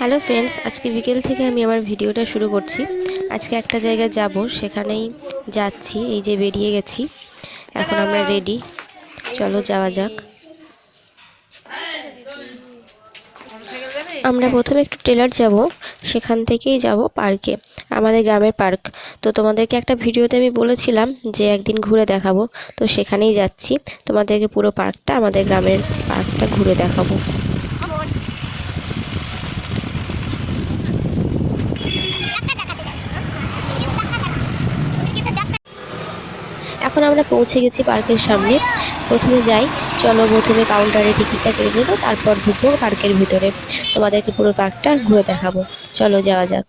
Hello friends, আজকে বিকেল থেকে আমি আমার ভিডিওটা শুরু করছি। আজকে একটা জায়গায় যাব, সেখানেই যাচ্ছি। এই যে বেরিয়ে গেছি, এখন আমরা রেডি, চলো যাওয়া যাক। আমরা প্রথমে একটু টেলার যাব, সেখান থেকেই যাব পার্কে, আমাদের গ্রামের পার্ক। তো তোমাদেরকে একটা ভিডিওতে আমি বলেছিলাম যে একদিন ঘুরে দেখাবো, তো সেখানেই যাচ্ছি। তোমাদেরকে পুরো পার্কটা, আমাদের গ্রামের পার্কটা ঘুরে দেখাবো। এখন আমরা পৌঁছে গেছি পার্কের সামনে। প্রথমে যাই, চলো প্রথমে কাউন্টারে টিকিটটা কেটে নেবো, তারপর ঢুকবো পার্কের ভিতরে। তোমাদেরকে পুরো পার্কটা ঘুরে দেখাবো, চলো যাওয়া যাক।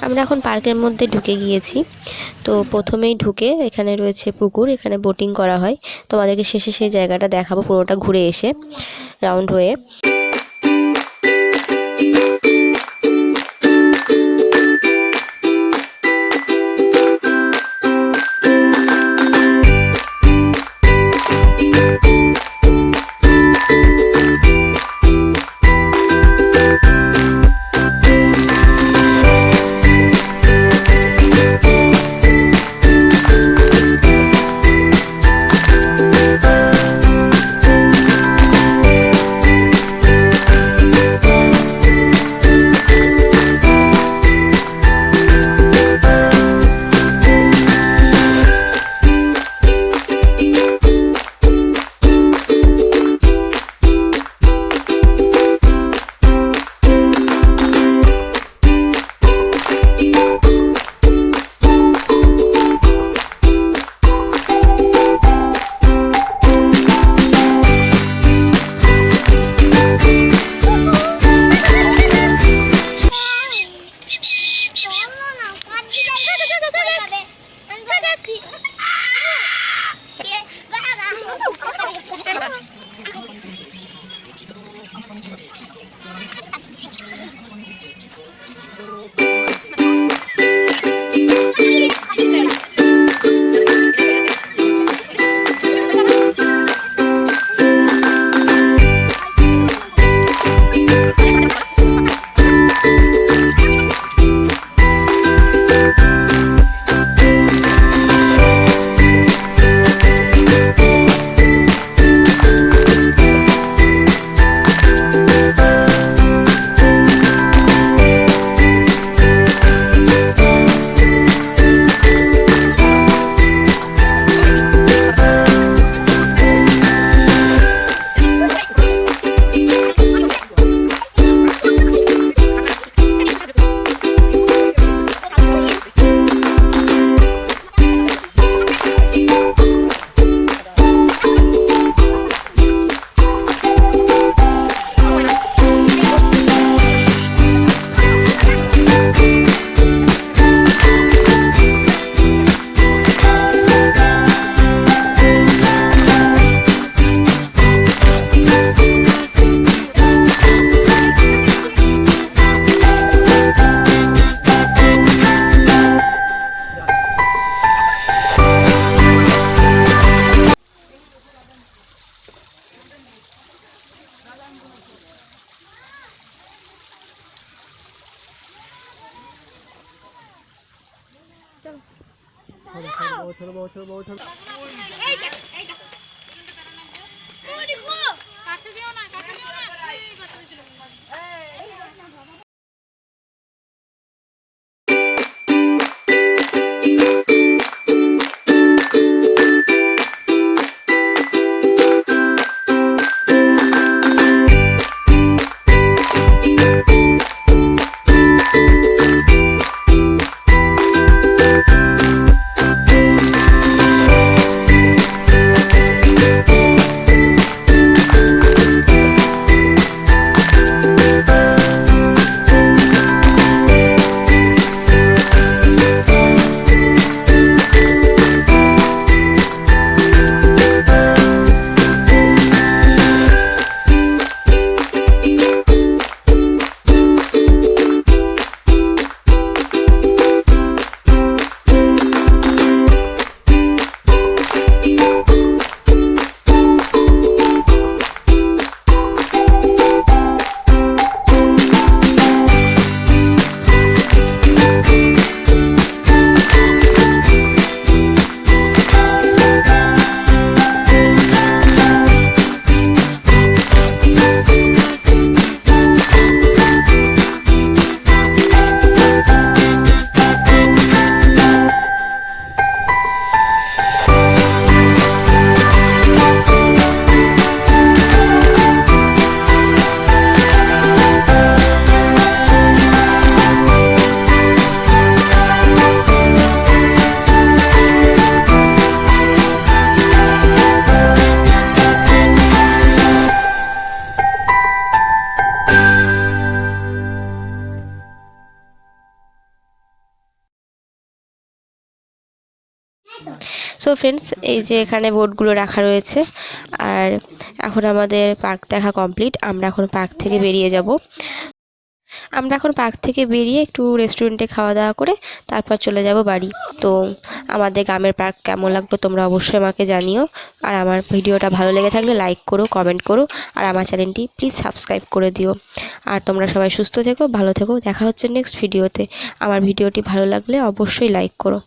আমরা এখন পার্কের মধ্যে ঢুকে গিয়েছি। তো প্রথমেই ঢুকে এখানে রয়েছে পুকুর, এখানে বোটিং করা হয়। তোমাদেরকে শেষে সেই জায়গাটা দেখাবো, পুরোটা ঘুরে এসে রাউন্ড হয়ে। ফ্রেন্ডস, এই যে এখানে বোর্ডগুলো রাখা রয়েছে। আর এখন আমাদের পার্ক দেখা কমপ্লিট। আমরা এখন পার্ক থেকে বেরিয়ে যাব। আমরা এখন পার্ক থেকে বেরিয়ে একটু রেস্টুরেন্টে খাওয়া দাওয়া করে তারপর চলে যাব বাড়ি। তো আমাদের গ্রামের পার্ক কেমন লাগলো তোমরা অবশ্যই আমাকে জানিও। আর আমার ভিডিওটা ভালো লেগে থাকলে লাইক করো, কমেন্ট করো, আর আমার চ্যানেলটি প্লিজ সাবস্ক্রাইব করে দিও। আর তোমরা সবাই সুস্থ থেকো, ভালো থেকো। দেখা হচ্ছে নেক্সট ভিডিওতে। আমার ভিডিওটি ভালো লাগলে অবশ্যই লাইক করো।